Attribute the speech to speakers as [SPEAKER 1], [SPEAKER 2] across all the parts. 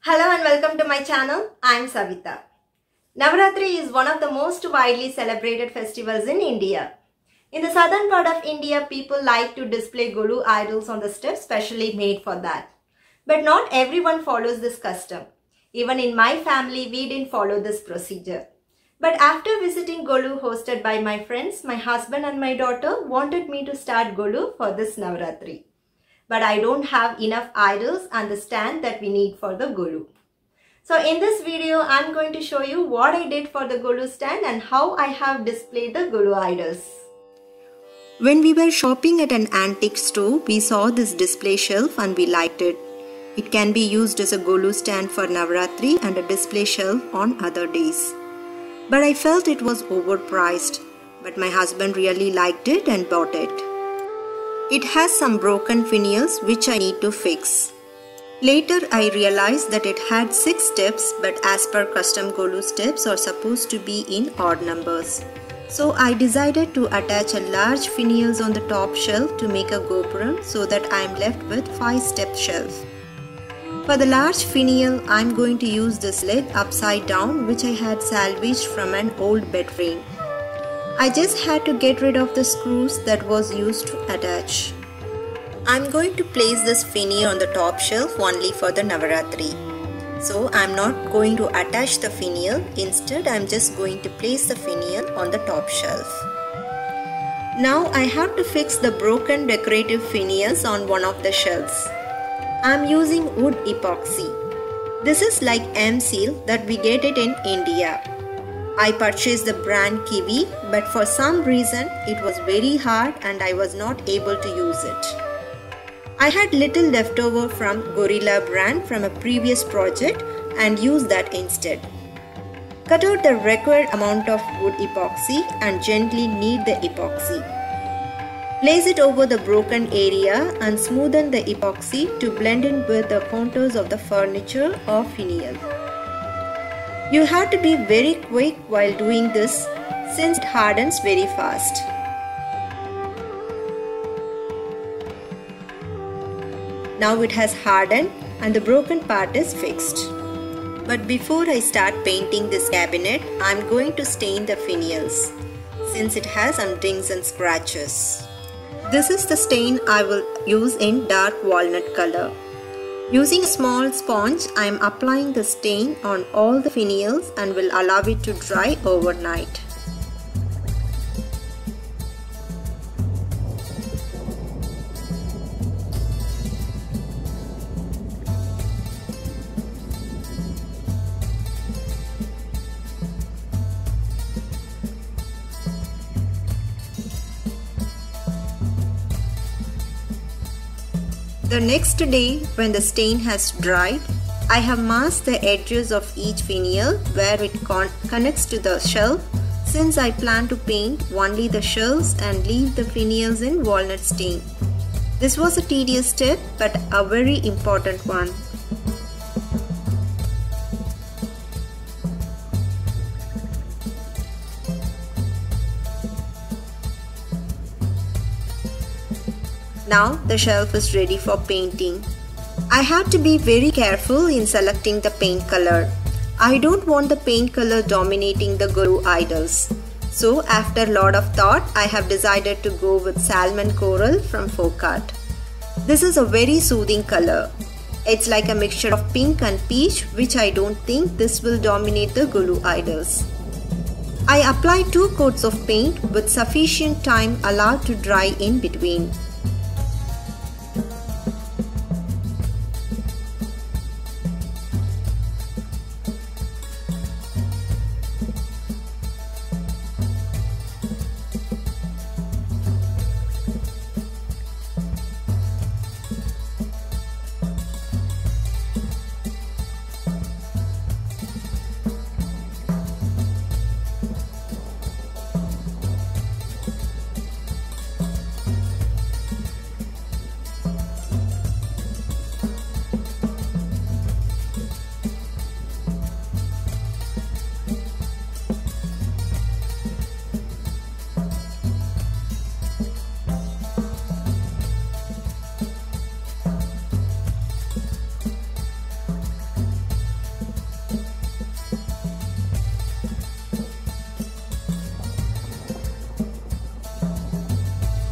[SPEAKER 1] Hello and welcome to my channel. I am Savita. Navratri is one of the most widely celebrated festivals in India. In the southern part of India, people like to display golu idols on the steps specially made for that. But not everyone follows this custom. Even in my family, we didn't follow this procedure. But after visiting golu hosted by my friends, my husband and my daughter wanted me to start golu for this Navratri. But I don't have enough idols and the stand that we need for the golu. So in this video, I'm going to show you what I did for the golu stand and how I have displayed the golu idols. When we were shopping at an antique store, we saw this display shelf and we liked it. It can be used as a golu stand for Navratri and a display shelf on other days. But I felt it was overpriced. But my husband really liked it and bought it. It has some broken finials which I need to fix. Later I realized that it had 6 steps, but as per custom golu steps are supposed to be in odd numbers. So I decided to attach a large finials on the top shelf to make a gopuram so that I am left with 5-step shelf. For the large finial, I am going to use this leg upside down which I had salvaged from an old bed frame. I just had to get rid of the screws that was used to attach. I'm going to place this finial on the top shelf only for the Navratri. So I'm not going to attach the finial, instead I'm just going to place the finial on the top shelf. Now I have to fix the broken decorative finials on one of the shelves. I'm using wood epoxy. This is like M-Seal that we get it in India. I purchased the brand Kiwi, but for some reason it was very hard and I was not able to use it. I had little leftover from Gorilla brand from a previous project and used that instead. Cut out the required amount of wood epoxy and gently knead the epoxy. Place it over the broken area and smoothen the epoxy to blend in with the contours of the furniture or finial. You have to be very quick while doing this since it hardens very fast. Now it has hardened and the broken part is fixed. But before I start painting this cabinet, I am going to stain the finials since it has some dings and scratches. This is the stain I will use in dark walnut color. Using a small sponge, I am applying the stain on all the finials and will allow it to dry overnight. The next day, when the stain has dried, I have masked the edges of each finial where it connects to the shelf since I plan to paint only the shelves and leave the finials in walnut stain. This was a tedious step but a very important one. Now the shelf is ready for painting. I have to be very careful in selecting the paint color. I don't want the paint color dominating the golu idols. So after a lot of thought, I have decided to go with Salmon Coral from Folkart. This is a very soothing color. It's like a mixture of pink and peach, which I don't think this will dominate the golu idols. I applied 2 coats of paint with sufficient time allowed to dry in between.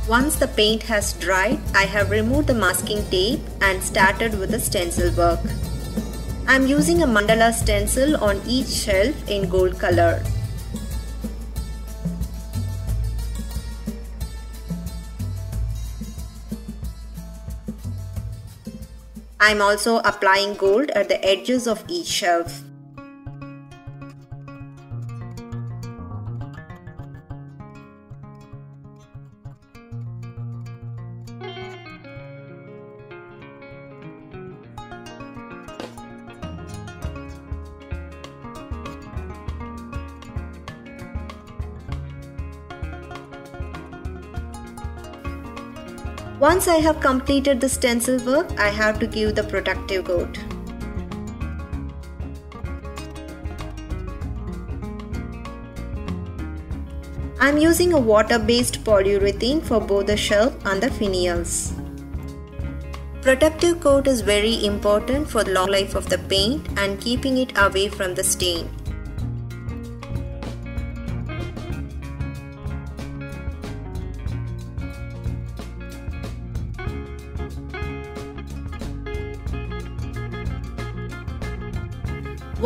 [SPEAKER 1] Once the paint has dried, I have removed the masking tape and started with the stencil work. I am using a mandala stencil on each shelf in gold color. I am also applying gold at the edges of each shelf. Once I have completed the stencil work, I have to give the protective coat. I am using a water-based polyurethane for both the shelf and the finials. Protective coat is very important for the long life of the paint and keeping it away from the stain.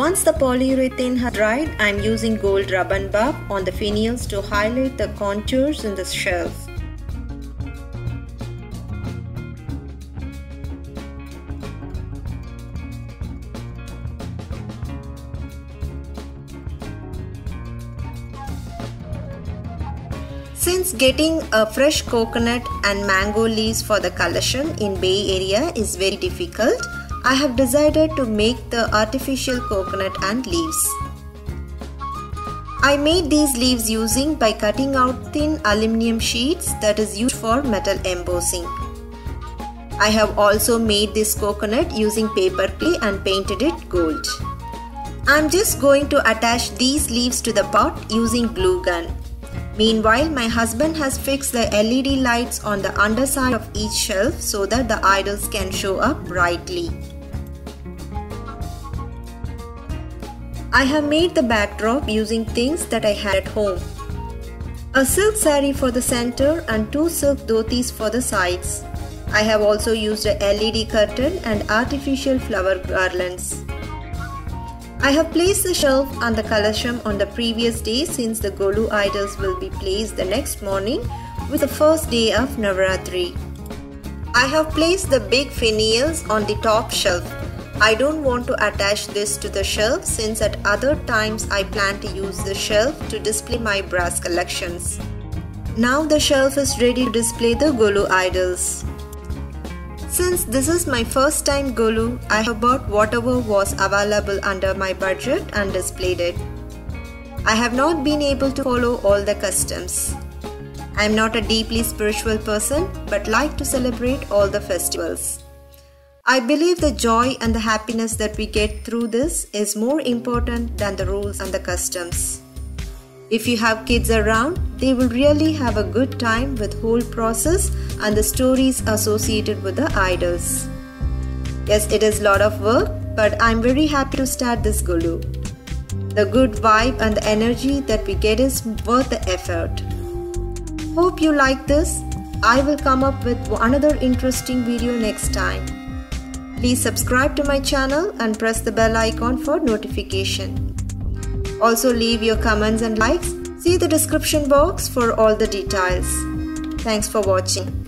[SPEAKER 1] Once the polyurethane has dried, I am using gold rub and buff on the finials to highlight the contours in the shelf. Since getting a fresh coconut and mango leaves for the collection in Bay Area is very difficult, I have decided to make the artificial coconut and leaves. I made these leaves by cutting out thin aluminum sheets that is used for metal embossing. I have also made this coconut using paper clay and painted it gold. I am just going to attach these leaves to the pot using glue gun. Meanwhile, my husband has fixed the LED lights on the underside of each shelf so that the idols can show up brightly. I have made the backdrop using things that I had at home. A silk saree for the center and 2 silk dhotis for the sides. I have also used a LED curtain and artificial flower garlands. I have placed the shelf and the collection on the previous day since the golu idols will be placed the next morning with the first day of Navratri. I have placed the big finials on the top shelf. I don't want to attach this to the shelf since at other times I plan to use the shelf to display my brass collections. Now the shelf is ready to display the golu idols. Since this is my first time golu, I have bought whatever was available under my budget and displayed it. I have not been able to follow all the customs. I am not a deeply spiritual person but like to celebrate all the festivals. I believe the joy and the happiness that we get through this is more important than the rules and the customs. If you have kids around, they will really have a good time with whole process and the stories associated with the idols. Yes, it is a lot of work, but I am very happy to start this golu. The good vibe and the energy that we get is worth the effort. Hope you like this. I will come up with another interesting video next time. Please subscribe to my channel and press the bell icon for notification. Also leave your comments and likes. See the description box for all the details. Thanks for watching.